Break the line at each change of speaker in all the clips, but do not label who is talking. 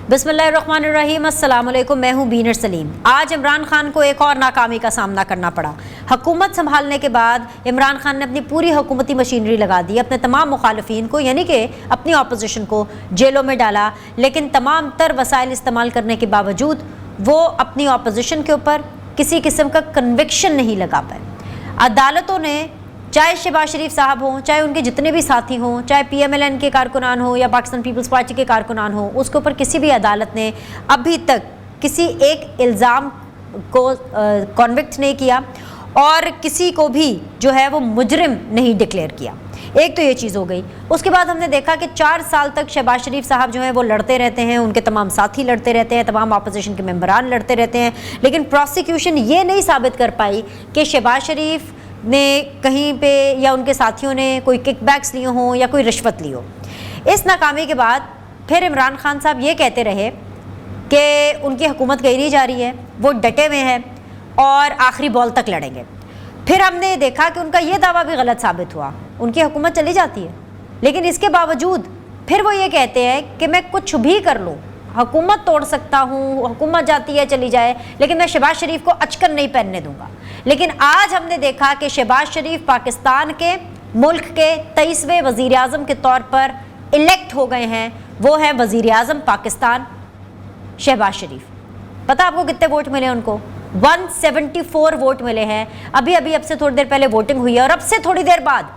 बिस्मिल्लाहिर्रहमानिर्रहीम, अस्सलाम वालेकुम। मैं हूं बीनर सलीम। आज इमरान खान को एक और नाकामी का सामना करना पड़ा। हुकूमत संभालने के बाद इमरान खान ने अपनी पूरी हुकूमती मशीनरी लगा दी, अपने तमाम मुखालफिन को यानी कि अपनी अपोजिशन को जेलों में डाला, लेकिन तमाम तर वसाइल इस्तेमाल करने के बावजूद वो अपनी अपोजिशन के ऊपर किसी किस्म का कन्विक्शन नहीं लगा पाए। अदालतों ने, चाहे शहबाज शरीफ साहब हों, चाहे उनके जितने भी साथी हों, चाहे PMLN के कारकुनान हो या पाकिस्तान पीपल्स पार्टी के कारकुनान हो, उसके ऊपर किसी भी अदालत ने अभी तक किसी एक इल्ज़ाम को कॉन्विक्ट नहीं किया और किसी को भी जो है वो मुजरिम नहीं डिक्लेयर किया। एक तो ये चीज़ हो गई। उसके बाद हमने देखा कि 4 साल तक शहबाज शरीफ साहब जो हैं वो लड़ते रहते हैं, उनके तमाम साथी लड़ते रहते हैं, तमाम अपोजिशन के मेंबरान लड़ते रहते हैं, लेकिन प्रोसिक्यूशन ये नहीं साबित कर पाई कि शहबाज शरीफ ने कहीं पे या उनके साथियों ने कोई किकबैक्स लिए हों या कोई रिश्वत ली हो। इस नाकामी के बाद फिर इमरान खान साहब ये कहते रहे कि उनकी हुकूमत गई जा रही है, वो डटे हुए हैं और आखिरी बॉल तक लड़ेंगे। फिर हमने देखा कि उनका ये दावा भी गलत साबित हुआ, उनकी हुकूमत चली जाती है, लेकिन इसके बावजूद फिर वो ये कहते हैं कि मैं कुछ भी कर लूँ, हुकूमत तोड़ सकता हूँ, हुकूमत जाती है चली जाए, लेकिन मैं शहबाज शरीफ को अचकन नहीं पहनने दूंगा। लेकिन आज हमने देखा कि शहबाज शरीफ पाकिस्तान के मुल्क के 23वें वज़ीर आज़म के तौर पर इलेक्ट हो गए हैं। वो हैं वज़ीर आज़म पाकिस्तान शहबाज शरीफ। पता आपको कितने वोट मिले उनको? 174 वोट मिले हैं। अभी अभी अब से थोड़ी देर पहले वोटिंग हुई है और अब से थोड़ी देर बाद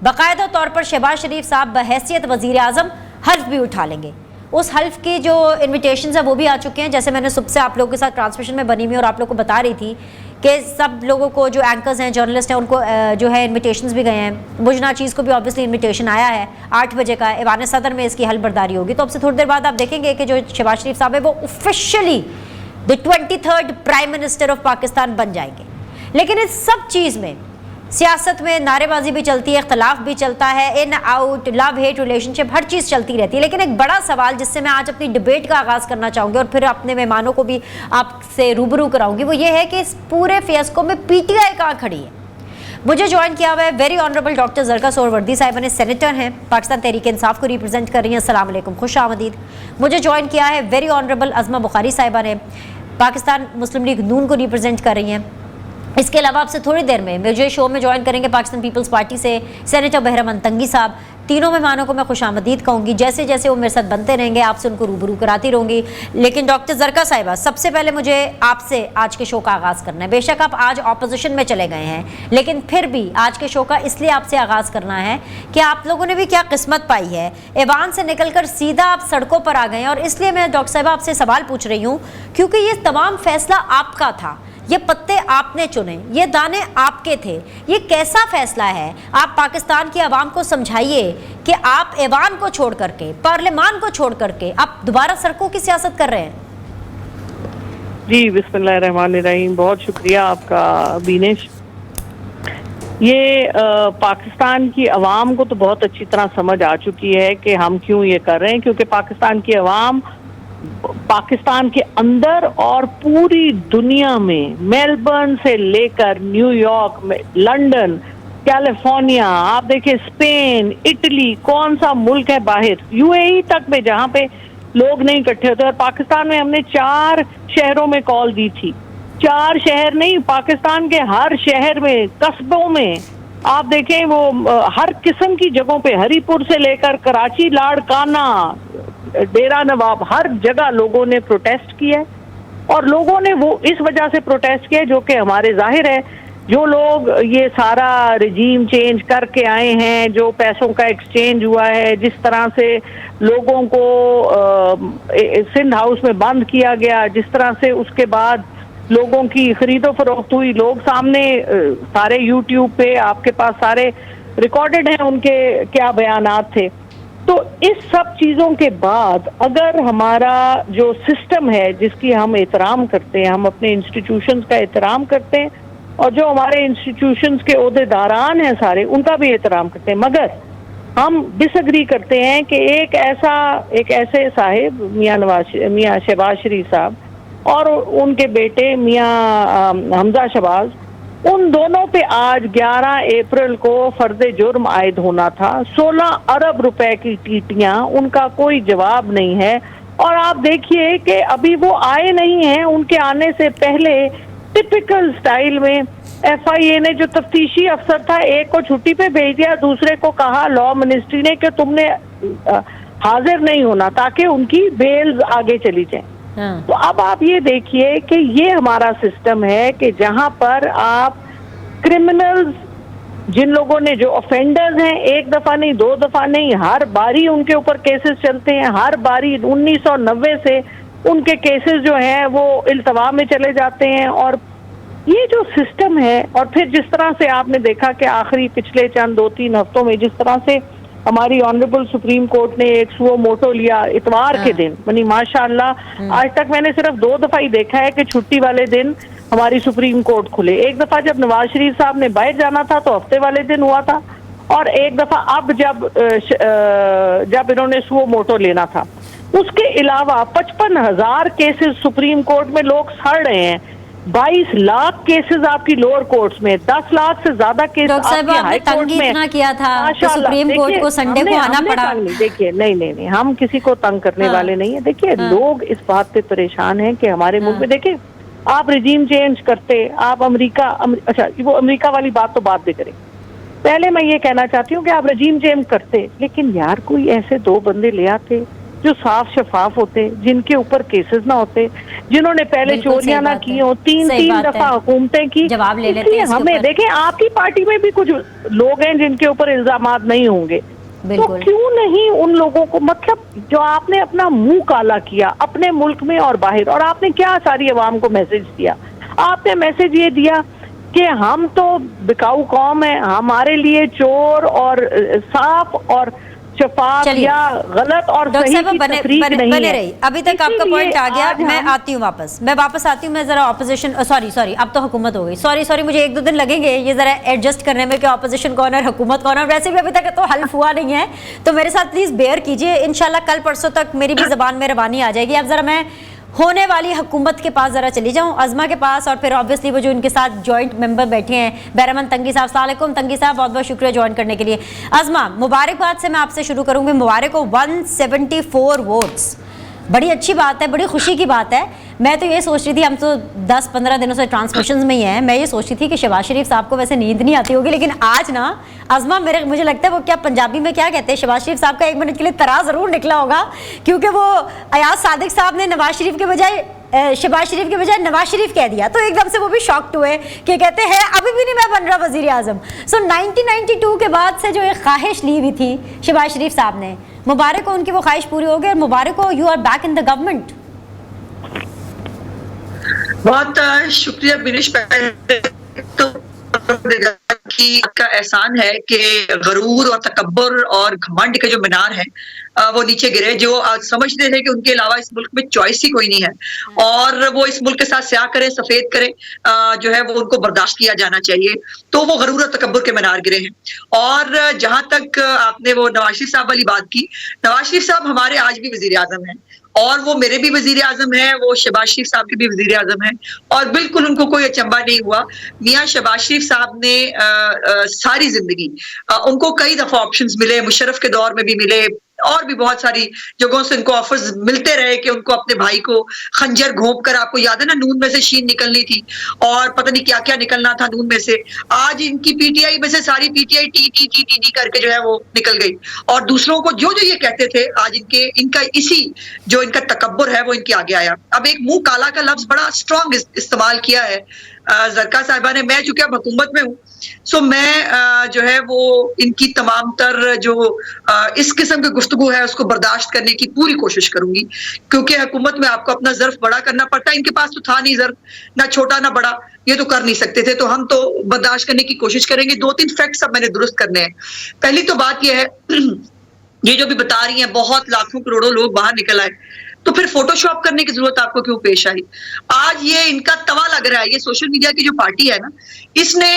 बाकायदा तौर पर शहबाज शरीफ साहब बहैसियत वज़ीर आज़म हल्फ भी उठा लेंगे। उस हल्फ की जो इन्विटेशंस है वो भी आ चुके हैं, जैसे मैंने सुबह से आप लोगों के साथ ट्रांसमिशन में बनी हुई और आप लोगों को बता रही थी कि सब लोगों को, जो एंकर्स हैं, जर्नलिस्ट हैं, उनको जो है इन्विटेशंस भी गए हैं। मुजना चीज़ को भी ऑब्वियसली इन्विटेशन आया है 8 बजे का, ऐवान सदर में इसकी हलबरदारी होगी। तो अब से थोड़ी देर बाद आप देखेंगे कि जो शहबाज शरीफ साहब है वो officially the 23rd prime minister of Pakistan बन जाएंगे। लेकिन इस सब चीज़ में सियासत में नारेबाजी भी चलती है, इख्तलाफ भी चलता है, in out, love hate relationship, हर चीज़ चलती रहती है। लेकिन एक बड़ा सवाल जिससे मैं आज अपनी डिबेट का आगाज़ करना चाहूँगी और फिर अपने मेहमानों को भी आपसे रूबरू कराऊंगी, वो ये है कि इस पूरे फियास्को में PTI कहाँ खड़ी है। मुझे ज्वाइन किया हुआ है very honourable doctor Zarka Suhrawardy साहिबा ने, सेनेटर हैं, पाकिस्तान तहरीक इंसाफ को रिप्रेजेंट कर रही हैं। अस्सलाम वालेकुम, खुश आमदीद। मुझे ज्वाइन किया है वेरी ऑनरेबल अज़मा बुखारी साहिबा ने, पाकिस्तान मुस्लिम लीग नून को रिप्रेजेंट कर रही हैं। इसके अलावा आपसे थोड़ी देर में मुझे शो में ज्वाइन करेंगे पाकिस्तान पीपल्स पार्टी से सेनेटर बहरम तंगी साहब। तीनों मेहमानों को मैं खुश आमदीद कहूँगी। जैसे जैसे वो मेरे साथ बनते रहेंगे आपसे उनको रूबरू कराती रहूँगी। लेकिन डॉक्टर ज़रका साहिबा, सबसे पहले मुझे आपसे आज के शो का आगाज़ करना है। बेशक आप आज ऑपोजिशन में चले गए हैं, लेकिन फिर भी आज के शो का इसलिए आपसे आगाज़ करना है कि आप लोगों ने भी क्या किस्मत पाई है, ऐवान से निकल कर सीधा आप सड़कों पर आ गए हैं। और इसलिए मैं डॉक्टर साहिबा आपसे सवाल पूछ रही हूँ क्योंकि ये तमाम फैसला आपका था, ये पत्ते आपने चुने, ये दाने आपके थे। ये कैसा फैसला है? आप पाकिस्तान की आवाम को समझाइए कि आप ऐवान को छोड़ करके, पार्लियामान को छोड़ करके आप दोबारा सड़कों की सियासत कर रहे हैं।
जी, बिस्मिल्लाहिर्रहमानिर्रहीम। बहुत शुक्रिया आपका बीनेश। ये पाकिस्तान की आवाम को तो बहुत अच्छी तरह समझ आ चुकी है कि हम क्यों ये कर रहे हैं, क्योंकि पाकिस्तान की आवाम पाकिस्तान के अंदर और पूरी दुनिया में, मेलबर्न से लेकर न्यूयॉर्क में, लंदन, कैलिफोर्निया, आप देखिए स्पेन, इटली, कौन सा मुल्क है बाहर, UAE तक में जहाँ पे लोग नहीं इकट्ठे होते। और पाकिस्तान में हमने 4 शहरों में कॉल दी थी, 4 शहर नहीं, पाकिस्तान के हर शहर में, कस्बों में आप देखें वो हर किस्म की जगहों पे, हरीपुर से लेकर कराची, लाड़काना, डेरा नवाब, हर जगह लोगों ने प्रोटेस्ट किया है। और लोगों ने वो इस वजह से प्रोटेस्ट किया जो कि हमारे जाहिर है, जो लोग ये सारा रिजीम चेंज करके आए हैं, जो पैसों का एक्सचेंज हुआ है, जिस तरह से लोगों को सिंध हाउस में बंद किया गया, जिस तरह से उसके बाद लोगों की खरीदो फरोख्त हुई, लोग सामने सारे YouTube पे आपके पास सारे रिकॉर्डेड हैं उनके क्या बयानात थे। तो इस सब चीज़ों के बाद अगर हमारा जो सिस्टम है जिसकी हम एहतराम करते हैं, हम अपने इंस्टीट्यूशंस का एहतराम करते हैं और जो हमारे इंस्टीट्यूशंस के ओहदेदारान हैं सारे, उनका भी एहतराम करते हैं, मगर हम डिसएग्री करते हैं कि एक ऐसे साहिब मियाँ शहबाज शरीफ साहब और उनके बेटे मियाँ हमजा शहबाज, उन दोनों पे आज 11 अप्रैल को फर्द जुर्म आयद होना था। 16 अरब रुपए की टीटियां, उनका कोई जवाब नहीं है। और आप देखिए कि अभी वो आए नहीं हैं, उनके आने से पहले टिपिकल स्टाइल में FIA ने जो तफ्तीशी अफसर था, एक को छुट्टी पे भेज दिया, दूसरे को कहा लॉ मिनिस्ट्री ने कि तुमने हाजिर नहीं होना ताकि उनकी बेल्स आगे चली जाए। तो अब आप ये देखिए कि ये हमारा सिस्टम है कि जहां पर आप क्रिमिनल्स, जिन लोगों ने, जो ऑफेंडर्स हैं, एक दफा नहीं, दो दफा नहीं, हर बारी उनके ऊपर केसेस चलते हैं, हर बारी 1990 से उनके केसेस जो हैं वो इल्तवा में चले जाते हैं। और ये जो सिस्टम है, और फिर जिस तरह से आपने देखा कि आखिरी पिछले चंद 2-3 हफ्तों में जिस तरह से हमारी ऑनरेबल सुप्रीम कोर्ट ने एक सुओ मोटो लिया इतवार के दिन, यानी माशाअल्लाह आज तक मैंने सिर्फ 2 दफा ही देखा है कि छुट्टी वाले दिन हमारी सुप्रीम कोर्ट खुले। एक दफा जब नवाज शरीफ साहब ने बाहर जाना था तो हफ्ते वाले दिन हुआ था, और एक दफा अब जब इन्होंने सुओ मोटो लेना था। उसके अलावा 55,000 केसेस सुप्रीम कोर्ट में लोग सड़ रहे हैं, 22 लाख केसेस आपकी लोअर कोर्ट्स में, 10 लाख से ज्यादा केस आपकी हाई कोर्ट में।
इतना किया था तो सुप्रीम कोर्ट को संडे को आना पड़ा।
देखिए नहीं, हम किसी को तंग करने वाले नहीं है। देखिए लोग इस बात पे परेशान हैं कि हमारे मुल्क में, देखिए आप रिजीम चेंज करते, आप अच्छा वो अमेरिका वाली बात तो बात भी करें। पहले मैं ये कहना चाहती हूँ कि आप रजीम चेंज करते, लेकिन यार कोई ऐसे 2 बंदे ले आते जो साफ शफाफ होते, जिनके ऊपर केसेस ना होते, जिन्होंने पहले चोरियां ना की हो, 3 दफा हुकूमतें की।
जवाब ले लेते हैं
हमें देखें, आपकी पार्टी में भी कुछ लोग हैं जिनके ऊपर इल्जामात नहीं होंगे, तो क्यों नहीं उन लोगों को, मतलब जो आपने अपना मुंह काला किया अपने मुल्क में और बाहर, और आपने क्या सारी अवाम को मैसेज दिया? आपने मैसेज ये दिया कि हम तो बिकाऊ कौम है, हमारे लिए चोर और साफ और शफाफ या गलत और सही की तफरीक नहीं है।
रही। अभी तक आपका पॉइंट आ गया, मैं आती हूँ वापस, मैं जरा ऑपोजिशन, सॉरी अब तो हुकूमत हो गई, सॉरी मुझे 1-2 दिन लगेंगे ये जरा एडजस्ट करने में कि ऑपोजिशन कौन है, हुकूमत कौन है। वैसे भी अभी तक तो हल हुआ नहीं है, तो मेरे साथ प्लीज बेयर कीजिए। इंशाल्लाह कल परसों तक मेरी भी जबान में रवानी आ जाएगी। अब जरा मैं होने वाली हुकूमत के पास जरा चली जाऊं, अज़मा के पास, और फिर ऑब्वियसली वो जो इनके साथ जॉइंट मेंबर बैठे हैं, बहरमन तंगी साहब। अस्सलाम वालेकुम तंगी साहब, बहुत बहुत शुक्रिया ज्वाइन करने के लिए। अज़मा, मुबारकबाद से मैं आपसे शुरू करूंगी। मुबारक हो, 174 वोट्स, बड़ी अच्छी बात है, बड़ी खुशी की बात है। मैं तो ये सोच रही थी, हम तो 10-15 दिनों से ट्रांसमिशन में ही हैं, मैं ये सोच रही थी कि शहबाज शरीफ साहब को वैसे नींद नहीं आती होगी, लेकिन आज ना अज़मा मुझे लगता है वो क्या पंजाबी में क्या कहते हैं, शहबाज शरीफ साहब का 1 मिनट के लिए तरा ज़रूर निकला होगा, क्योंकि वो अयाज सादिक साहब ने नवाज शरीफ के बजाय शहबाज शरीफ के बजाय नवाज शरीफ कह दिया, तो एकदम से वो भी शॉक्ड हुए कि कहते हैं अभी भी नहीं मैं बन रहा वजीर आजम। सो 1992 के बाद से जो एक ख्वाहिश ली हुई थी शहबाज शरीफ साहब ने, मुबारक हो, उनकी वो ख्वाहिश पूरी हो गई, और मुबारक हो, you are back in the government.
बहुत शुक्रिया बिनिश। तो कि आपका एहसान है कि गरूर और तकब्बुर और घमंड के जो मीनार है वो नीचे गिरे, जो समझते थे कि उनके अलावा इस मुल्क में चॉइस ही कोई नहीं है, और वो इस मुल्क के साथ स्याह करें सफेद करें, जो है वो उनको बर्दाश्त किया जाना चाहिए, तो वो गरूर और तकब्बुर के मीनार गिरे हैं। और जहां तक आपने वो नवाज शरीफ साहब वाली बात की, नवाज शरीफ साहब हमारे आज भी वजीर आजम हैं, और वो मेरे भी वजीर आजम है, वो शहबाज शरीफ साहब के भी वजीर आजम है, और बिल्कुल उनको कोई अचंभा नहीं हुआ। मियां शहबाज शरीफ साहब ने सारी जिंदगी उनको कई दफा ऑप्शंस मिले, मुशर्रफ के दौर में भी मिले, और भी बहुत सारी जगहों से उनको ऑफर्स मिलते रहे कि उनको अपने भाई को खंजर घोंप कर, आपको याद है ना, नून में से शीन निकलनी थी और पता नहीं क्या क्या निकलना था नून में से। आज इनकी पीटीआई में से सारी पीटीआई टी करके जो है वो निकल गई, और दूसरों को जो जो ये कहते थे, आज इनका इसी जो इनका तकब्बुर है वो इनके आगे आया। अब एक मुंह काला का लफ्ज बड़ा स्ट्रॉन्ग इस्तेमाल किया है जरका साहिबा ने। मैं चूंकि अब हुकूमत में हूँ, सो मैं जो है वो इनकी तमाम तर जो इस किस्म की गुफ्तगू है उसको बर्दाश्त करने की पूरी कोशिश करूंगी, क्योंकि हुकूमत में आपको अपना ज़र्फ बड़ा करना पड़ता है। इनके पास तो था नहीं ज़र्फ, ना छोटा ना बड़ा, ये तो कर नहीं सकते थे, तो हम तो बर्दाश्त करने की कोशिश करेंगे। 2-3 फैक्ट्स अब मैंने दुरुस्त करने हैं। पहली तो बात यह है, ये जो भी बता रही है बहुत लाखों करोड़ों लोग बाहर निकल आए, तो फिर फोटोशॉप करने की जरूरत आपको क्यों पेश आई? आज ये इनका तवा लग रहा है, ये सोशल मीडिया की जो पार्टी है ना, इसने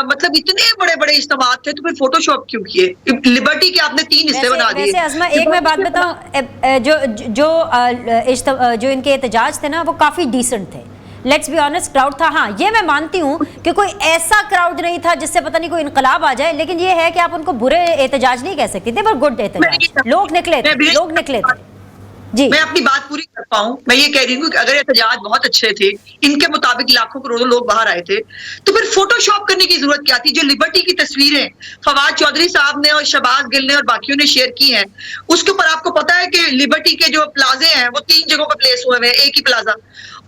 मतलब इतने बड़े बड़े इस्तेमाल थे, तो फिर फोटोशॉप क्यों किए? लिबर्टी के आपने 3 हिस्से बना दिए।
वैसे अज़मा, एक मैं बात बताऊं, जो इनके एहतजाज थे ना वो काफी डिसेंट थे, लेट्स बी ऑनेस्ट, क्राउड था। हाँ, ये मैं मानती हूँ कि कोई ऐसा क्राउड नहीं था जिससे पता नहीं कोई इनकलाब आ जाए, लेकिन ये है कि आप उनको बुरे एहतजाज नहीं कह सकते थे, पर गुड एहतजाज, लोग निकले थे। जी।
मैं अपनी बात पूरी कर पाऊं, मैं ये कह रही हूँ कि अगर एहतजाज बहुत अच्छे थे, इनके मुताबिक लाखों करोड़ों लोग बाहर आए थे, तो फिर फोटोशॉप करने की जरूरत क्या थी? जो लिबर्टी की तस्वीरें फवाद चौधरी साहब ने और शहबाज गिल ने और बाकियों ने शेयर की हैं, उसके ऊपर आपको पता है कि लिबर्टी के जो प्लाजे हैं वो 3 जगहों पर प्लेस हुए हैं, एक ही प्लाजा।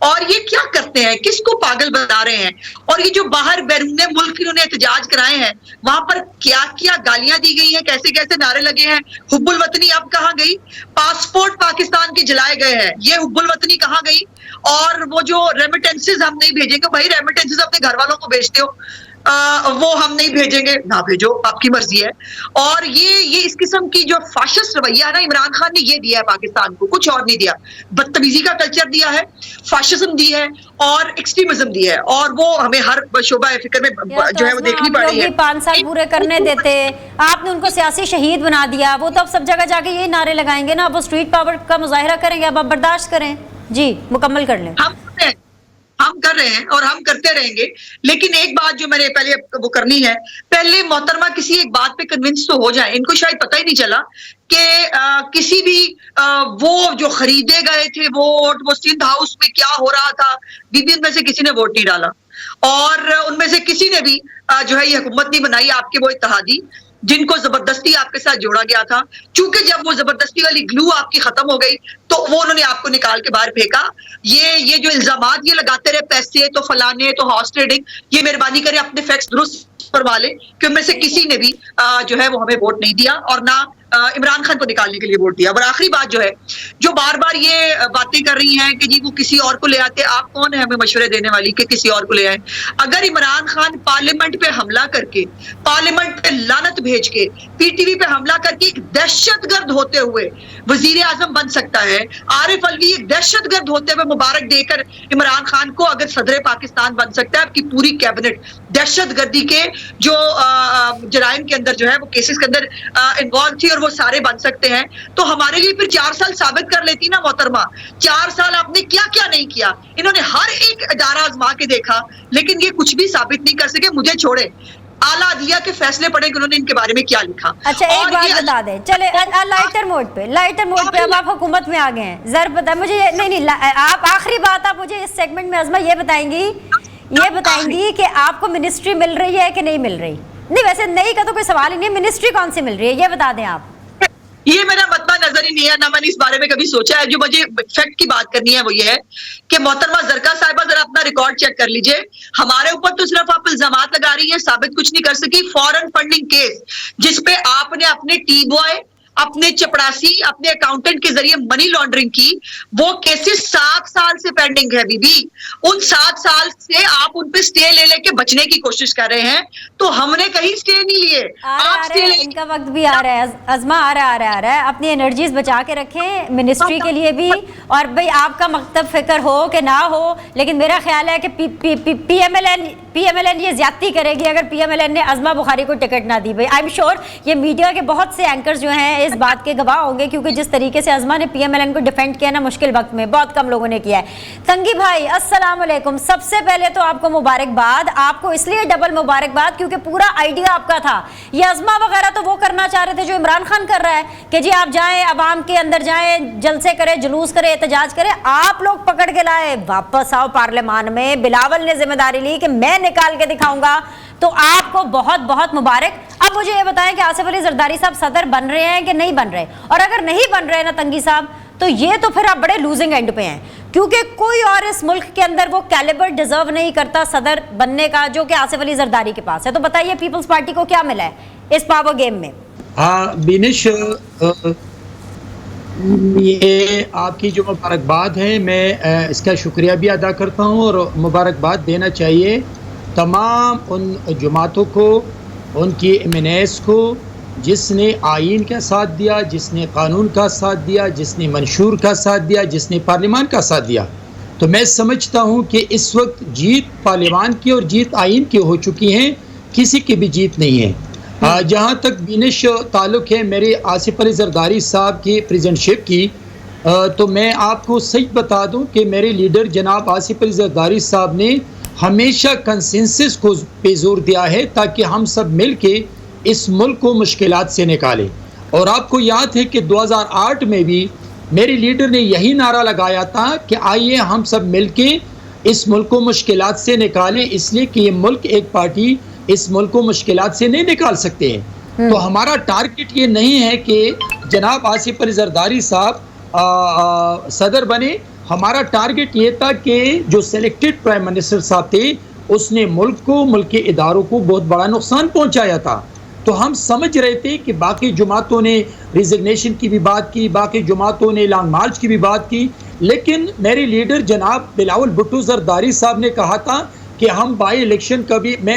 और ये क्या करते हैं, किसको पागल बना रहे हैं? और ये जो बाहर बैरूने मुल्क इन्होंने एहतजाज कराए हैं, वहां पर क्या क्या गालियां दी गई हैं, कैसे कैसे नारे लगे हैं। हुब्बुल वतनी अब कहाँ गई? पासपोर्ट पाकिस्तान के जलाए गए हैं, ये हुब्बुल वतनी कहाँ गई? और वो जो रेमिटेंसेस हम नहीं भेजेंगे, भाई रेमिटेंसेस अपने घर वालों को भेजते हो, वो हम नहीं भेजेंगे, ना भेजो, आपकी मर्जी है। और ये इस किस्म की जो फाशिस्ट रवैया है ना, इमरान खान ने ये दिया है पाकिस्तान को, कुछ और नहीं दिया। बदतमीजी का कल्चर दिया है, फाशिज्म दी है और एक्सट्रीमिज्म दी है, और वो हमें हर शोबा फिक्र में जो है वो देखनी पड़ रही है।
5 साल पूरे करने देते, आपने उनको सियासी शहीद बना दिया, वो तो अब सब जगह जाके यही नारे लगाएंगे ना, वो स्ट्रीट पावर का मुजाहिरा करेंगे। अब आप बर्दाश्त करें। जी, मुकम्मल कर लें।
हम कर रहे हैं और हम करते रहेंगे, लेकिन एक बात जो मैंने पहले वो करनी है, पहले मोहतरमा किसी एक बात पे कन्विंस तो हो जाए। इनको शायद पता ही नहीं चला कि किसी भी वो जो खरीदे गए थे वोट, वो सिंध हाउस में क्या हो रहा था, बीबी उनमें से किसी ने वोट नहीं डाला, और उनमें से किसी ने भी जो है ये हुकूमत नहीं बनाई। आपके वो इत्तेहादी जिनको जबरदस्ती आपके साथ जोड़ा गया था, चूंकि जब वो जबरदस्ती वाली ग्लू आपकी खत्म हो गई तो वो उन्होंने आपको निकाल के बाहर फेंका। ये जो इल्जामात ये लगाते रहे, पैसे तो फलाने तो हॉर्स ट्रेडिंग, ये मेहरबानी करें अपने फैक्ट्स दुरुस्त करवा ले कि उनमें से किसी ने भी जो है वो हमें वोट नहीं दिया और ना इमरान खान को निकालने के लिए वोट दिया। और आखिरी बात जो है, जो बार बार ये बातें कर रही हैं कि जी वो किसी और को ले आते, आप कौन है हमें मशवरे देने वाली कि किसी और को ले आए? अगर इमरान खान पार्लियामेंट पे हमला करके, पार्लियामेंट पे लानत भेज के, पीटीवी पे हमला करके एक दहशतगर्द होते हुए वजीर आजम बन सकता है, आरिफ अलवी एक दहशतगर्द होते हुए मुबारक देकर इमरान खान को अगर सदर पाकिस्तान बन सकता है, आपकी पूरी कैबिनेट दहशतगर्दी के जो जराइम के अंदर जो है वो केसेस के अंदर इन्वॉल्व थी और वो सारे बन सकते हैं, तो हमारे लिए फिर 4 साल साबित कर लेती ना मोहतरमा। 4 साल आपने क्या क्या नहीं किया। इन्होंने हर एक इदारा आजमा के देखा, लेकिन ये कुछ भी साबित नहीं कर सके। मुझे छोड़े, आला दिया के फैसले पड़े कि उन्होंने इनके बारे में क्या लिखा।
अच्छा, एक बात बता दें, चले लाइटर मोड पे अब आप हुकूमत में आ गए हैं, जरा बता मुझे। नहीं, आप आखिरी बात आप मुझे इस सेगमेंट में अज़मा ये बताएंगी कि आपको मिनिस्ट्री मिल रही है कि नहीं मिल रही? नहीं, वैसे नहीं का तो कोई सवाल ही नहीं, मिनिस्ट्री कौन सी मिल रही है ये बता दें आप।
ये मेरा मतबा नजर ही नहीं है, ना मैंने इस बारे में कभी सोचा है। जो मुझे फैक्ट की बात करनी है वो ये है कि मोहतरमा जरका साहिबा जरा अपना रिकॉर्ड चेक कर लीजिए। हमारे ऊपर तो सिर्फ आप इल्जामात लगा रही है, साबित कुछ नहीं कर सकी। फॉरेन फंडिंग केस जिसपे आपने अपने टी बॉय, अपने चपड़ासी, अपने अकाउंटेंट के जरिए मनी लॉन्ड्रिंग की, वो केसेस 7 साल से पेंडिंग है बीबी। उन 7 साल से आप उन पे स्टे ले लेके बचने की कोशिश कर रहे हैं, तो हमने कहीं स्टे नहीं लिए। आप स्टे ले,
इनका वक्त भी आ रहा है अज़मा, आ रहा है। अपनी एनर्जीज बचा के रखें मिनिस्ट्री के लिए भी, और भाई आपका मकतब फिक्र हो कि ना हो, लेकिन मेरा ख्याल है कि PMLN ये ज्यादती करेगी अगर PMLN ने अज़मा बुखारी को टिकट ना दी। भाई आई एम श्योर ये मीडिया के बहुत से एंकर्स जो हैं इस बात के गवाह होंगे, क्योंकि जिस तरीके से अज़मा ने PMLN को डिफेंड किया ना मुश्किल वक्त में, बहुत कम लोगों ने किया है। तंगी भाई अस्सलाम वालेकुम, सबसे पहले तो आपको मुबारकबाद। आपको इसलिए डबल मुबारकबाद क्योंकि पूरा आइडिया आपका था। ये अज़मा वगैरह तो वो करना चाह रहे थे जो इमरान खान कर रहा है कि जी आप जाएं, अवाम के अंदर जाएं, जलसे करें, जुलूस करें, एहतजाज करें। आप लोग पकड़ के लाए, वापस आओ पार्लियामान में। बिलावल ने जिम्मेदारी ली कि मैं निकाल के दिखाऊंगा, तो आपको बहुत बहुत मुबारक। अब मुझे ये बताएं कि आसिफ अली जरदारी साहब सदर बन रहे हैं कि नहीं बन रहे, और अगर नहीं बन रहे ना तंगी साहब, तो ये तो फिर आप बड़े लूजिंग एंड पे हैं, क्योंकि कोई और इस मुल्क के अंदर वो कैलिबर डिजर्व नहीं करता सदर बनने का जो कि आसिफ अली जरदारी के पास है। तो बताइए पीपल्स पार्टी को क्या मिला है इस पावर गेम में?
बिनिश, ये आपकी जो मुबारकबाद है, मैं इसका शुक्रिया भी अदा करता हूँ, और मुबारकबाद देना चाहिए तमाम उन जमातों को, उनकी एमएनएस को, जिसने आइन का साथ दिया, जिसने कानून का साथ दिया, जिसने मंशूर का साथ दिया, जिसने पार्लियामान का साथ दिया। तो मैं समझता हूँ कि इस वक्त जीत पार्लियामान की और जीत आइन की हो चुकी है, किसी की भी जीत नहीं है। जहाँ तक बिनिश ताल्लुक़ है मेरे आसिफ अली जरदारी साहब की प्रेसिडेंटशिप की, तो मैं आपको सच बता दूँ कि मेरे लीडर जनाब आसिफ अली जरदारी साहब ने हमेशा कंसेंसस को पे जोर दिया है ताकि हम सब मिल के इस मुल्क को मुश्किलात से निकालें। और आपको याद है कि 2008 में भी मेरी लीडर ने यही नारा लगाया था कि आइए हम सब मिलके इस मुल्क को मुश्किलात से निकालें, इसलिए कि ये मुल्क एक पार्टी इस मुल्क को मुश्किलात से नहीं निकाल सकते हैं। तो हमारा टारगेट ये नहीं है कि जनाब आसिफ अली जरदारी साहब सदर बने। हमारा टारगेट ये था कि जो सिलेक्टेड प्राइम मिनिस्टर साहब थे उसने मुल्क को, मुल्क के इदारों को बहुत बड़ा नुकसान पहुंचाया था। तो हम समझ रहे थे कि बाकी जमातों ने रिजिग्नेशन की भी बात की, बाकी जमातों ने लॉन्ग मार्च की भी बात की, लेकिन मेरे लीडर जनाब बिलावल भुट्टो जरदारी साहब ने कहा था कि हम बाई इलेक्शन का भी में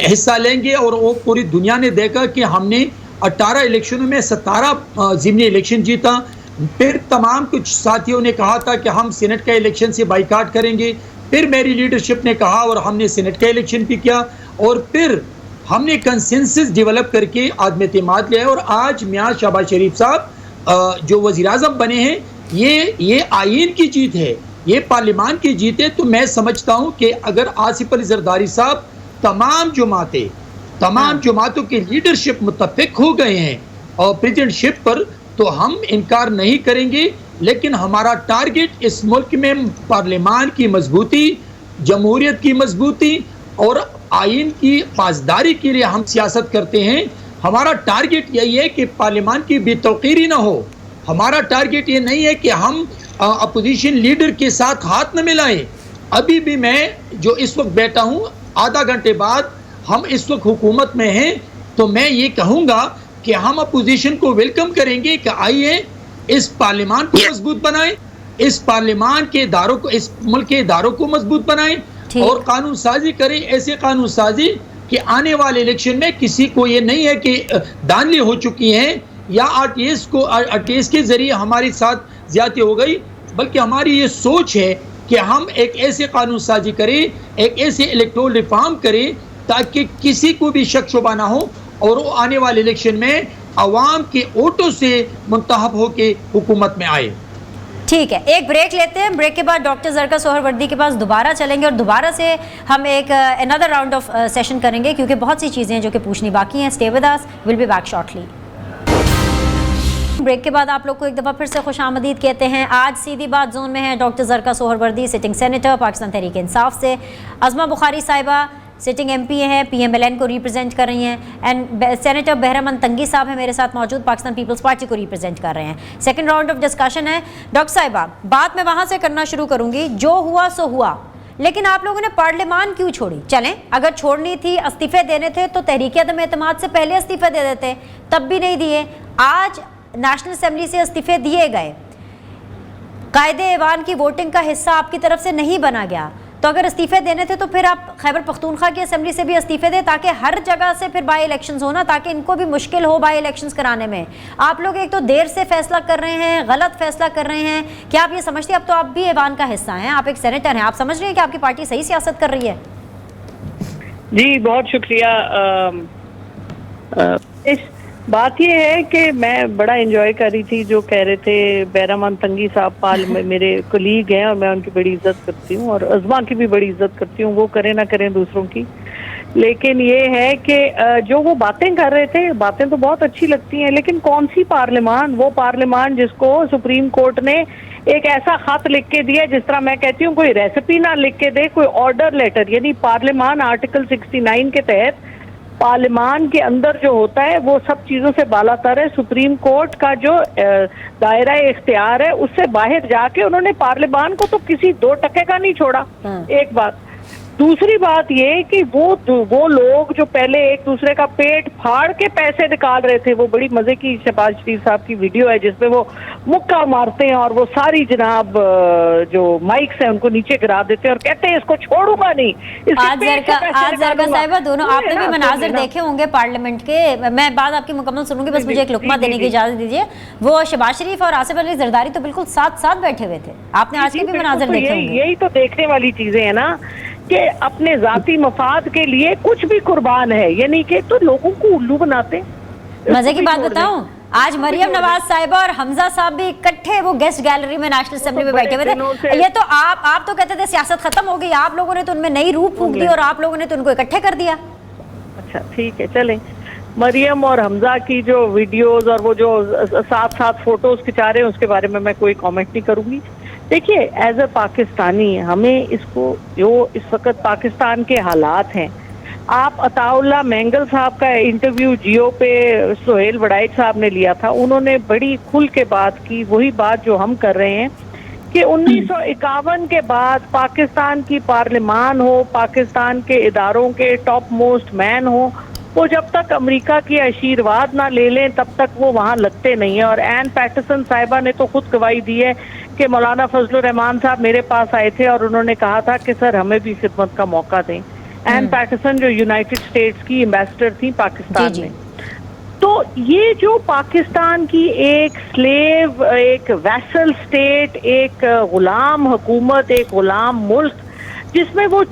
हिस्सा लेंगे। और वो पूरी दुनिया ने देखा कि हमने 18 इलेक्शनों में 17 ज़िमनी इलेक्शन जीता। फिर तमाम कुछ साथियों ने कहा था कि हम सीनेट का इलेक्शन से बाइकाट करेंगे। फिर मेरी लीडरशिप ने कहा और हमने सीनेट का इलेक्शन भी किया, और फिर हमने कंसेंसस डेवलप करके आदम एतमाद लिया। और आज मियां शहबाज शरीफ साहब जो वज़ीर-ए-आज़म बने हैं, ये आईन की जीत है, ये पार्लियामान की जीत है। तो मैं समझता हूँ कि अगर आसिफ अली जरदारी साहब तमाम जमातों की लीडरशिप मुत्तफिक हो गए हैं और प्रेसिडेंटशिप पर, तो हम इनकार नहीं करेंगे। लेकिन हमारा टारगेट इस मुल्क में पार्लियामान की मजबूती, जमहूरियत की मजबूती और आइन की पासदारी के लिए हम सियासत करते हैं। हमारा टारगेट यही है कि पार्लियामान की बेतौकीरी ना हो। हमारा टारगेट ये नहीं है कि हम अपोजिशन लीडर के साथ हाथ न मिलाएं। अभी भी मैं जो इस वक्त बैठा हूँ, आधा घंटे बाद हम इस वक्त हुकूमत में हैं, तो मैं ये कहूँगा कि हम अपोजिशन को वेलकम करेंगे कि आइए इस पार्लियामान को मजबूत बनाएं, इस पार्लियामान के इदारों को, इस मुल्क के इदारों को मजबूत बनाएं और कानून साजी करें। ऐसे कानून साजी कि आने वाले इलेक्शन में किसी को ये नहीं है कि धांधली हो चुकी हैं या आरटीएस के जरिए हमारे साथ ज्यादती हो गई, बल्कि हमारी ये सोच है कि हम एक ऐसे कानून साजी करें, एक ऐसे इलेक्टोरल रिफॉर्म करें ताकि किसी को भी शक शुबा ना हो और वो आने वाले इलेक्शन में अवाम के वोटों से मुंतखब होकर हुकूमत में आए।
ठीक है, एक ब्रेक लेते हैं। ब्रेक के बाद डॉक्टर जरका सोहरवर्दी के पास दोबारा चलेंगे और दोबारा से हम एक अनदर राउंड ऑफ सेशन करेंगे, क्योंकि बहुत सी चीज़ें हैं जो कि पूछनी बाकी हैं। Stay with us, will be back shortly. Break के बाद आप लोग को एक दफ़ा फिर से खुशामदीद कहते हैं। आज सीधी बात जोन में है doctor Zarka Suhrawardy, sitting senator Pakistan Tehreek Insaf से। अज़मा बुखारी साहिबा सिटिंग एमपी हैं, PMLN को रिप्रेजेंट कर रही हैं, एंड सेनेटर बहरामन तंगी साहब हैं मेरे साथ मौजूद, पाकिस्तान पीपल्स पार्टी को रिप्रेजेंट कर रहे हैं। सेकंड राउंड ऑफ डिस्कशन है। डॉक्टर साहिबा, बात मैं वहाँ से करना शुरू करूँगी। जो हुआ सो हुआ, लेकिन आप लोगों ने पार्लियामान क्यों छोड़ी? चलें, अगर छोड़नी थी, इस्तीफे देने थे तो तहरीक अदम एतमाद से पहले इस्तीफे दे देते, तब भी नहीं दिए। आज नेशनल असम्बली से इस्तीफे दिए गए, कायदे ऐवान की वोटिंग का हिस्सा आपकी तरफ से नहीं बना गया, तो अगर इस्तीफे देने थे तो फिर आप खैबर पख्तूनख्वा की असेंबली से भी इस्तीफे दें, ताकि हर जगह से फिर बाई इलेक्शंस हो ना, ताकि इनको भी मुश्किल हो बाई इलेक्शंस कराने में। आप लोग एक तो देर से फैसला कर रहे हैं, गलत फैसला कर रहे हैं। क्या आप ये समझते हैं, अब तो आप भी ऐवान का हिस्सा हैं, आप एक सेनेटर हैं, आप समझ रहे हैं कि आपकी पार्टी सही सियासत कर रही है?
जी बहुत शुक्रिया। इस बात ये है कि मैं बड़ा एंजॉय कर रही थी जो कह रहे थे बहरामन तंगी साहब मेरे कोलीग हैं और मैं उनकी बड़ी इज्जत करती हूँ और अज़मा की भी बड़ी इज्जत करती हूँ, वो करें ना करें दूसरों की। लेकिन ये है कि जो वो बातें कर रहे थे, बातें तो बहुत अच्छी लगती हैं, लेकिन कौन सी पार्लियामान? वो पार्लियामान जिसको सुप्रीम कोर्ट ने एक ऐसा खत लिख के दिया, जिस तरह मैं कहती हूँ कोई रेसिपी ना लिख के दे, कोई ऑर्डर लेटर। यानी पार्लियामान आर्टिकल 69 के तहत पार्लियामान के अंदर जो होता है वो सब चीजों से बालातर है। सुप्रीम कोर्ट का जो दायरा इख्तियार है उससे बाहर जाके उन्होंने पार्लियामान को तो किसी 2 टके का नहीं छोड़ा। एक बात। दूसरी बात ये कि वो लोग जो पहले एक दूसरे का पेट फाड़ के पैसे निकाल रहे थे, वो बड़ी मजे की शहबाज शरीफ साहब की वीडियो है जिसमें वो मुक्का मारते हैं और वो सारी जनाब जो माइक्स है उनको नीचे गिरा देते हैं और कहते हैं इसको छोड़ूंगा नहीं।
आज जरका साहिबा दोनों आपने भी मनाजिर देखे होंगे पार्लियामेंट के, मैं बात आपकी मुकम्मल सुनूंगी, बस मुझे एक लुकमा देने की इजाजत दीजिए। वो शहबाज शरीफ और आसिफ अली जरदारी तो बिल्कुल साथ साथ बैठे हुए थे, आपने आज के भी मनाजिर देखे होंगे।
यही तो देखने वाली चीजें है ना कि अपने जाती मफाद के लिए कुछ भी कुर्बान है, यानी कि तो लोगों को उल्लू बनाते।
मजे की बात बताऊं, आज मरियम नवाज साहिबा और हमजा साहब भी इकट्ठे वो गेस्ट गैलरी में नेशनल असेंबली में बैठे हुए थे। ये तो आप तो कहते थे सियासत खत्म हो गई, आप लोगों ने तो उनमें नई रूह फूंक दी और आप लोगों ने तो उनको इकट्ठे कर दिया।
अच्छा ठीक है, चलें। मरियम और हमजा की जो वीडियोस और वो जो साथ साथ फोटोज खिंचा रहे हैं उसके बारे में मैं कोई कमेंट नहीं करूंगी। देखिए, एज अ पाकिस्तानी हमें इसको, जो इस वक्त पाकिस्तान के हालात हैं, आप अताउल्ला मैंगल साहब का इंटरव्यू जियो पे सोहेल वड़ाइच साहब ने लिया था, उन्होंने बड़ी खुल के बात की, वही बात जो हम कर रहे हैं कि 1951 के बाद पाकिस्तान की पार्लियामान हो, पाकिस्तान के इदारों के टॉप मोस्ट मैन हो, वो जब तक अमेरिका की आशीर्वाद ना ले लें तब तक वो वहाँ लगते नहीं है। और एन पैटरसन साहिबा ने तो खुद गवाही दी है कि मौलाना फजलुर रहमान साहब मेरे पास आए थे और उन्होंने कहा था कि सर हमें भी खिदमत का मौका दें। एन पैटरसन जो यूनाइटेड स्टेट्स की एम्बेसडर थी पाकिस्तान में। तो ये जो पाकिस्तान की एक स्लेव, एक वैसल स्टेट, एक गुलाम हुकूमत, एक गुलाम मुल्क, जिसमें वो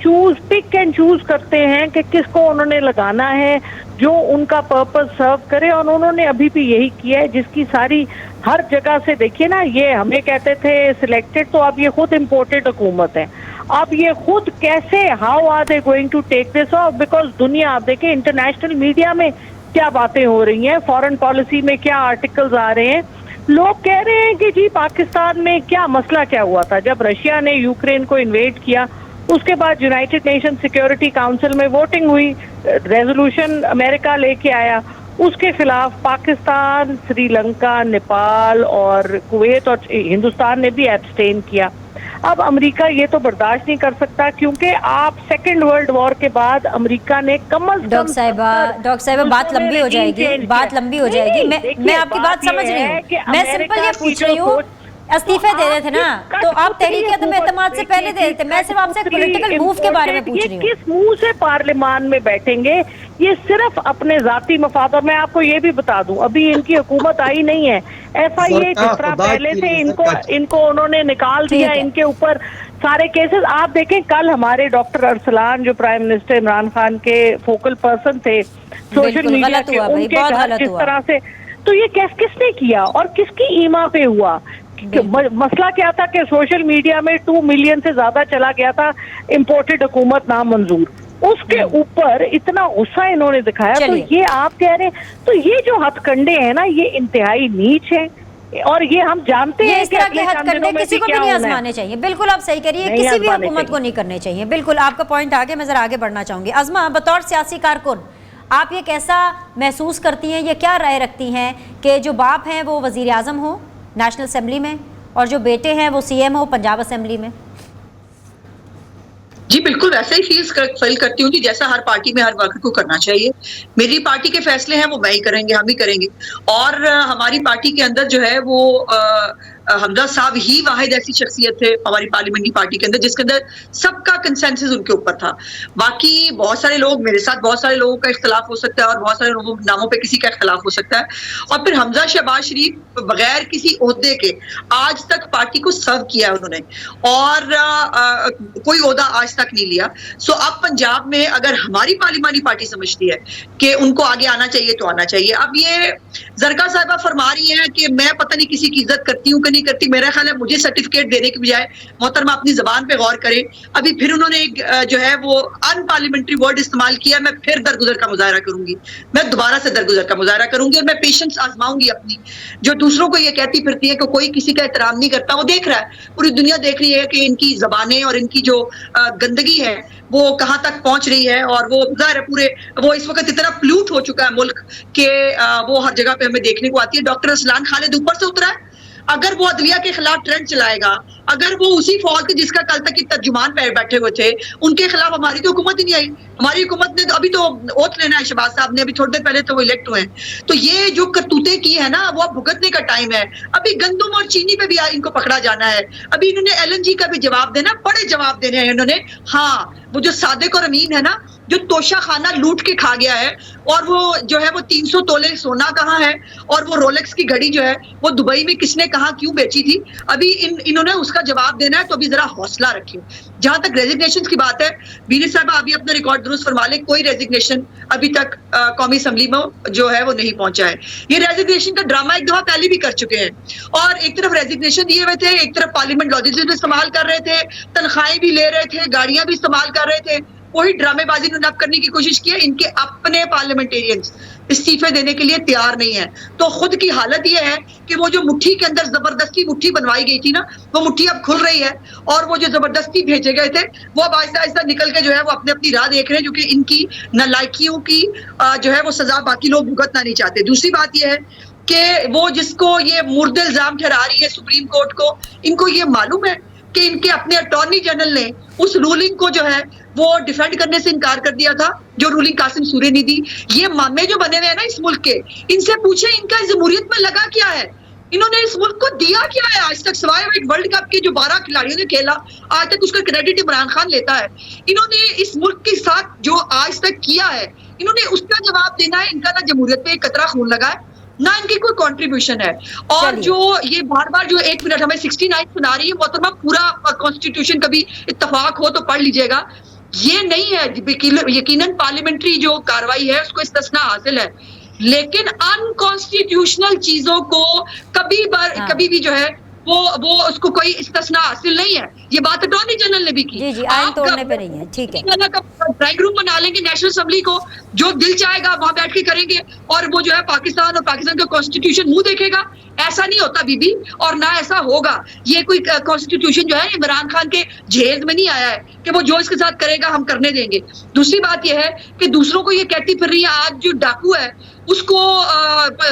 पिक एंड चूज करते हैं कि किसको उन्होंने लगाना है जो उनका पर्पस सर्व करे, और उन्होंने अभी भी यही किया है, जिसकी सारी हर जगह से देखिए ना, ये हमें कहते थे सिलेक्टेड, तो अब ये खुद इम्पोर्टेड हुकूमत है। अब ये खुद कैसे, how are they going to take this off, because दुनिया, आप देखें इंटरनेशनल मीडिया में क्या बातें हो रही हैं, फॉरेन पॉलिसी में क्या आर्टिकल्स आ रहे हैं, लोग कह रहे हैं कि जी पाकिस्तान में क्या मसला क्या हुआ था जब रशिया ने यूक्रेन को इन्वेड किया, उसके बाद यूनाइटेड नेशन सिक्योरिटी काउंसिल में वोटिंग हुई, रेजोल्यूशन अमेरिका लेके आया, उसके खिलाफ पाकिस्तान, श्रीलंका, नेपाल और कुवैत और हिंदुस्तान ने भी एब्सटेन किया। अब अमेरिका ये तो बर्दाश्त नहीं कर सकता, क्योंकि आप सेकेंड वर्ल्ड वॉर के बाद अमेरिका ने कम अज कम,
डॉक्टर साहिबा बात लंबी हो जाएगी, बात लंबी हो जाएगी। मैं आपकी बात समझ रही हूँ, मैं सिंपल ये पूछ रही हूँ, इस्तीफे दे रहे थे ना, तो आप तहरीक एतमाद से पहले दे रहे थे। मैं सिर्फ आपसे पॉलिटिकल मूव के बारे में पूछ रही हूँ।
किस मुंह से पार्लियामान में बैठेंगे, ये सिर्फ अपने जाती मफाद। और मैं आपको ये भी बता दूं, अभी इनकी हुकूमत आई नहीं है, FIA जिस तरह पहले थे, इनको उन्होंने निकाल दिया, इनके ऊपर सारे केसेस। आप देखें, कल हमारे डॉक्टर अरसलान जो प्राइम मिनिस्टर इमरान खान के फोकल पर्सन थे सोशल मीडिया के, उनके घर जिस तरह से, तो ये किसने किया और किसकी ईमा पे हुआ? मसला क्या था कि सोशल मीडिया में 2 मिलियन से ज्यादा चला गया था इम्पोर्टेड हुकूमत नामंजूर, उसके ऊपर इतना गुस्सा इन्होंने दिखाया। तो ये आप कह रहे हैं, तो ये जो हथकंडे हैं ना, ये इंतहाई नीच है, और ये हम जानते हैं कि अगले
हथकंडे किसी को भी नहीं आजमाने चाहिए। बिल्कुल आप सही करिए, किसी भी हुकूमत को नहीं करने चाहिए। बिल्कुल आपका पॉइंट आगे, मैं जरा आगे बढ़ना चाहूंगी। अज़मा, बतौर सियासी कारकुन आप ये कैसा महसूस करती हैं, ये क्या राय रखती हैं कि जो बाप हैं वो वजीर आज़म हो नेशनल असेंबली में, और जो बेटे हैं वो CM हो पंजाब असेंबली में?
जी बिल्कुल वैसे ही फील करती हूँ जी, जैसा हर पार्टी में हर वर्कर को करना चाहिए। मेरी पार्टी के फैसले हैं वो मैं ही करेंगे, हम ही करेंगे। और हमारी पार्टी के अंदर जो है वो हमजा साहब ही वाहिद ऐसी शख्सियत थे हमारी पार्लियामेंट्री पार्टी के अंदर जिसके अंदर सबका कंसेंसस उनके ऊपर था। बाकी बहुत सारे लोग, मेरे साथ बहुत सारे लोगों का इख्तलाफ हो सकता है और बहुत सारे लोगों नामों पे किसी का इख्तलाफ हो सकता है। और फिर हमजा शहबाज शरीफ बगैर किसी ओहदे के आज तक पार्टी को सर्व किया उन्होंने, और कोई ओहदा आज तक नहीं लिया। सो अब पंजाब में अगर हमारी पार्लियामानी पार्टी समझती है कि उनको आगे आना चाहिए तो आना चाहिए। अब ये जरका साहिबा फरमा रही है कि मैं पता नहीं किसी की इज्जत करती हूँ कि नहीं करती। मेरा ख्याल है मुझे सर्टिफिकेट देने की बजाय मोहतरमा अपनी जबान पे गौर करें। अभी फिर उन्होंने एक जो है वो अनपार्लियामेंट्री वर्ड इस्तेमाल किया, मैं फिर दरगुजर का मुजाहरा करूंगी, मैं दोबारा से दरगुजर का मुजाहरा करूंगी और मैं पेशेंस आजमाऊंगी अपनी। जो दूसरों को ये कहती फिरती है कि कोई किसी का एहतराम नहीं करता, वो देख रहा है, पूरी दुनिया देख रही है कि इनकी जबानें और इनकी जो गंदगी है वो कहाँ तक पहुंच रही है। और वो जाहिर है पूरे, वो इस वक्त इतना प्लूट हो चुका है मुल्क के वो हर जगह पे हमें देखने को आती है। डॉक्टर असलान खालिद ऊपर से उतरा है, अगर वो अदलिया के खिलाफ ट्रेंड चलाएगा, अगर वो उसी फौज के जिसका कल तक तर्जुमान बैठे हुए थे उनके खिलाफ हमारी तो हुकूमत ही नहीं आई। हमारी हुकूमत ने तो अभी तो ओथ लेना है, शहबाज साहब ने अभी थोड़ी देर पहले तो वो इलेक्ट हुए हैं। तो ये जो करतूतें की है ना, वो अब भुगतने का टाइम है। अभी गंदम और चीनी पे भी इनको पकड़ा जाना है। अभी इन्होंने LNG का भी जवाब देना, बड़े जवाब देने हैं इन्होंने। हाँ, वो जो सादिक और अमीन है ना, जो तोशा खाना लूट के खा गया है, और वो जो है वो 300 तोले सोना कहाँ है, और वो रोलेक्स की घड़ी जो है वो दुबई में किसने कहाँ क्यों बेची थी, अभी इन्होंने उसका जवाब देना है। तो अभी जरा हौसला रखिए। जहां तक रेजिग्नेशन की बात है, बीनी साहब अभी अपना रिकॉर्ड दुरुस्त फरमा ले, कोई रेजिग्नेशन अभी तक कौमी असेंबली में जो है वो नहीं पहुंचा है। ये रेजिग्नेशन का ड्रामा एक दफा पहले भी कर चुके हैं, और एक तरफ रेजिग्नेशन दिए हुए थे, एक तरफ पार्लियामेंट लॉजिस्टिक्स भी इस्तेमाल कर रहे थे, तनख्वाहें भी ले रहे थे, गाड़ियां भी इस्तेमाल कर रहे थे। वही ड्रामेबाजी इन्होंने अब करने की कोशिश की है। इनके अपने पार्लियामेंटेरियंस इस्तीफे देने के लिए तैयार नहीं है। तो खुद की हालत यह है कि वो जो मुट्ठी के अंदर जबरदस्ती मुट्ठी बनवाई गई थी ना, वो मुट्ठी अब खुल रही है और वो जो जबरदस्ती भेजे गए थे वो अब आहिस्ता आहिस्ता निकल के जो है वो अपनी अपनी राह देख रहे हैं, जो कि इनकी नालायकियों की जो है वो सजा बाकी लोग भुगतना नहीं चाहते। दूसरी बात यह है कि वो जिसको ये मुर्द इल्जाम ठहरा रही है सुप्रीम कोर्ट को, इनको ये मालूम है कि इनके अपने अटॉर्नी जनरल ने उस रूलिंग को जो है वो डिफेंड करने से इनकार कर दिया था, जो रूलिंग कासिम सूरे ने दी। ये मामे जो बने हुए हैं ना इस मुल्क के, इनसे पूछे इनका जमहूरियत में लगा क्या है, इन्होंने इस मुल्क को दिया क्या है आज तक, सिवाय एक वर्ल्ड कप के जो 12 खिलाड़ियों ने खेला आज तक उसका क्रेडिट इमरान खान लेता है। इन्होंने इस मुल्क के साथ जो आज तक किया है इन्होंने उसका जवाब देना है। इनका ना जमहूरियत पे एक कतरा खून लगा है ना इनकी कोई कंट्रीब्यूशन है। और जो ये बार बार जो 1 मिनट हमें 69 सुना रही है मोहतरमा, पूरा कॉन्स्टिट्यूशन कभी इत्तेफाक हो तो पढ़ लीजिएगा, ये नहीं है। यकीनन पार्लियामेंट्री जो कार्रवाई है उसको इस्तिस्ना हासिल है, लेकिन अनकॉन्स्टिट्यूशनल चीजों को कभी भी जो है वो उसको कोई इस्तिस्ना हासिल नहीं है। ये बात अटॉर्नी जनरल ने भी की।
जी आइन तोड़ने पे नहीं है, ठीक है।
ड्राइंग रूम बना लेंगे नेशनल असेंबली को, जो दिल चाहेगा वहां बैठ के करेंगे और वो जो है पाकिस्तान और पाकिस्तान का कॉन्स्टिट्यूशन मुंह देखेगा। ऐसा नहीं होता बीबी, और ना ऐसा होगा। ये कोई कॉन्स्टिट्यूशन जो है इमरान खान के जेल में नहीं आया है कि वो जो इसके साथ करेगा हम करने देंगे। दूसरी बात यह है कि दूसरों को ये कहती फिर रही है, आज जो डाकू है उसको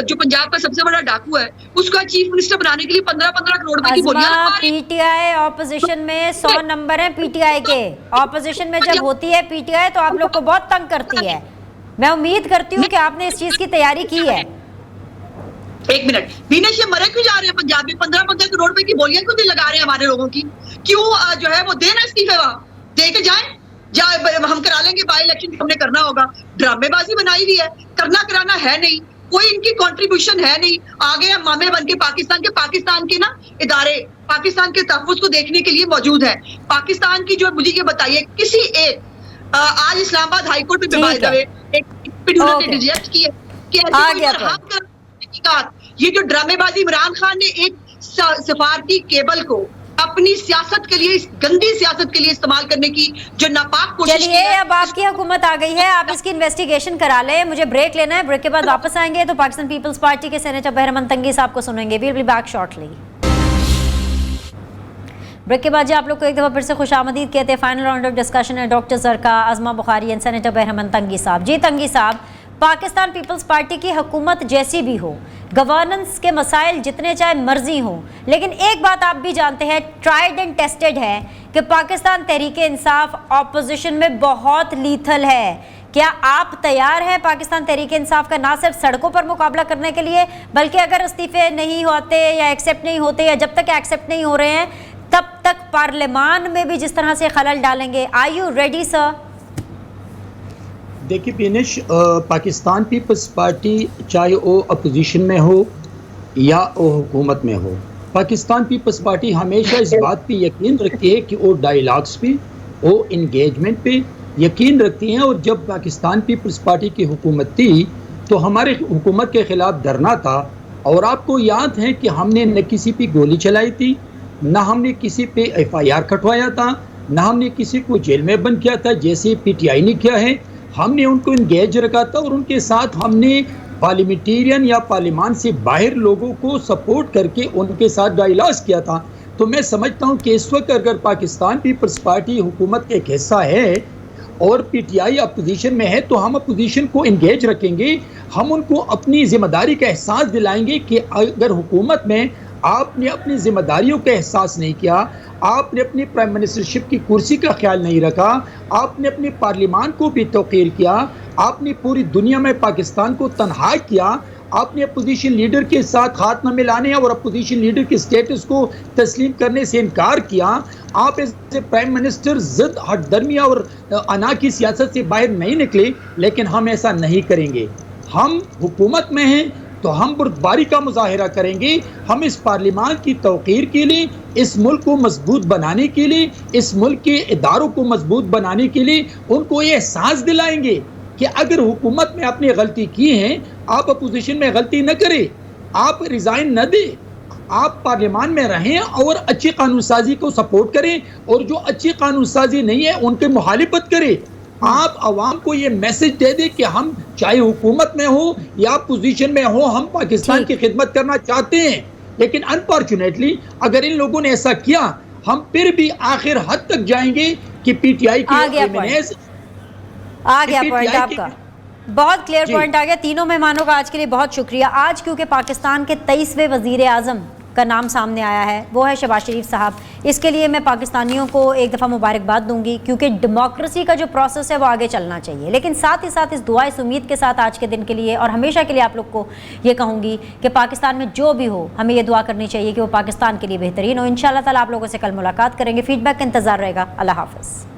जो पंजाब का सबसे बड़ा डाकू है उसका चीफ मिनिस्टर बनाने के लिए 15-15 करोड़ रुपए की बोलियां।
पीटीआई ऑपोजिशन में 100 नंबर है पीटीआई के। ऑपोजिशन में जब होती है पीटीआई तो आप लोग को बहुत तंग करती है। मैं उम्मीद करती हूँ कि आपने इस चीज की तैयारी की है।
एक मिनट, बीनेश ये मरे क्यों जा रहे हैं पंजाब में? 15-15 करोड़ रुपए की बोलियां क्यों लगा रहे हैं हमारे लोगों की? क्यों जो है वो देना इस्तीफे, वहां दे के जाए हम करा लेंगे, बाई इलेक्शन हमने करना होगा। ड्रामेबाजी बनाई हुई है, करना कराना है नहीं, कोई इनकी कंट्रीब्यूशन है नहीं। आगे हम मामे बन के पाकिस्तान के ना इदारे पाकिस्तान के तहफ़्फ़ुज़ को देखने के लिए मौजूद है। पाकिस्तान की जो मुझे ये बताइए किसी एक आज इस्लामाबाद हाई कोर्ट में रिजेक्ट की है कि ये जो ड्रामेबाजी इमरान खान ने एक सफारती केबल को अपनी सियासत के लिए, इस गंदी सियासत के लिए इस्तेमाल करने की जो नापाक कोशिश की है।
अब आपकी हुकूमत आ गई है, आप इसकी इन्वेस्टिगेशन करा लें। मुझे ब्रेक लेना है, ब्रेक के बाद वापस आएंगे तो पाकिस्तान पीपल्स पार्टी के सेनेटर बहरमन तंगी साहब को सुनेंगे। We'll be back shortly. Break के बाद जी आप लोग को एक दफ़ा फिर से खुशामदीद कहते हैं। फाइनल राउंड ऑफ डिस्कशन है doctor Zarka, Azma Bukhari and senator बहरमन Tangi साहब। जी तंगी साहब, पाकिस्तान पीपल्स पार्टी की हुकूमत जैसी भी हो, गवर्नेंस के मसाइल जितने चाहे मर्जी हों, लेकिन एक बात आप भी जानते हैं, ट्राइड एंड टेस्टेड है कि पाकिस्तान तहरीक इंसाफ ऑपोजिशन में बहुत लीथल है। क्या आप तैयार हैं पाकिस्तान तहरीक इंसाफ का ना सिर्फ सड़कों पर मुकाबला करने के लिए, बल्कि अगर इस्तीफे नहीं होते या एक्सेप्ट नहीं होते या जब तक एक्सेप्ट नहीं हो रहे हैं तब तक पार्लियामान में भी जिस तरह से खलल डालेंगे? Are you ready sir?
देखिए बीनेश, पाकिस्तान पीपल्स पार्टी चाहे वो अपोजिशन में हो या वो हुकूमत में हो, पाकिस्तान पीपल्स पार्टी हमेशा इस बात पे यकीन रखती है कि वो डायलॉग्स पे, वो इंगेजमेंट पे यकीन रखती हैं। और जब पाकिस्तान पीपल्स पार्टी की हुकूमत थी तो हमारे हुकूमत के ख़िलाफ़ धरना था, और आपको याद है कि हमने न किसी पे गोली चलाई थी, न हमने किसी पे FIR कटवाया था, न हमने किसी को जेल में बंद किया था जैसे PTI ने किया है। हमने उनको इंगेज रखा था और उनके साथ हमने पार्लियामेंटेरियन या पार्लियामान से बाहर लोगों को सपोर्ट करके उनके साथ डायलॉग किया था। तो मैं समझता हूँ कि इस वक्त अगर पाकिस्तान पीपल्स पार्टी हुकूमत का एक हिस्सा है और PTI अपोजिशन में है तो हम अपोजिशन को इंगेज रखेंगे। हम उनको अपनी जिम्मेदारी का एहसास दिलाएंगे कि अगर हुकूमत में आपने अपनी जिम्मेदारियों का एहसास नहीं किया, आपने अपनी प्राइम मिनिस्टरशिप की कुर्सी का ख्याल नहीं रखा, आपने अपने पार्लियामान को भी तौक़ीर किया, आपने पूरी दुनिया में पाकिस्तान को तनहा किया, आपने अपोजिशन लीडर के साथ हाथ न मिलाने और अपोजिशन लीडर के स्टेटस को तस्लीम करने से इनकार किया, आप एज प्राइम मिनिस्टर ज़िद हटदर्मिया और अना की सियासत से बाहर नहीं निकले। लेकिन हम ऐसा नहीं करेंगे। हम हुकूमत में हैं तो हम बुर्दबारी का मुजाहिरा करेंगे। हम इस पार्लियामान की तौक़ीर के लिए, इस मुल्क को मजबूत बनाने के लिए, इस मुल्क के इदारों को मजबूत बनाने के लिए उनको ये एहसास दिलाएंगे कि अगर हुकूमत में आपने गलती की है, आप अपोजिशन में गलती न करें, आप रिज़ाइन न दें, आप पार्लियामान में रहें और अच्छी कानून साजी को सपोर्ट करें, और जो अच्छी कानून साजी नहीं है उनके मुखालिफत करें। आप आवाम को ये मैसेज दे दें कि हम चाहे हुकूमत में हो या पोजीशन में हो, हम पाकिस्तान की खिदमत करना चाहते हैं। लेकिन अनफॉर्चुनेटली अगर इन लोगों ने ऐसा किया, हम फिर भी आखिर हद तक जाएंगे कि पीटीआई की
आ गया पॉइंट आपका, बहुत क्लियर पॉइंट आ गया। तीनों मेहमानों का आज के लिए बहुत शुक्रिया। आज क्योंकि पाकिस्तान के 23वें वजीर आजम का नाम सामने आया है, वो है शहबाज शरीफ साहब। इसके लिए मैं पाकिस्तानियों को एक दफ़ा मुबारकबाद दूंगी, क्योंकि डेमोक्रेसी का जो प्रोसेस है वो आगे चलना चाहिए। लेकिन साथ ही साथ इस दुआ, इस उम्मीद के साथ आज के दिन के लिए और हमेशा के लिए आप लोग को ये कहूँगी कि पाकिस्तान में जो भी हो, हमें ये दुआ करनी चाहिए कि वो पाकिस्तान के लिए बेहतरीन हो। इंशाअल्लाह ताला आप लोगों से कल मुलाकात करेंगे। फीडबैक का इंतज़ार रहेगा। अल्लाह हाफ़िज़।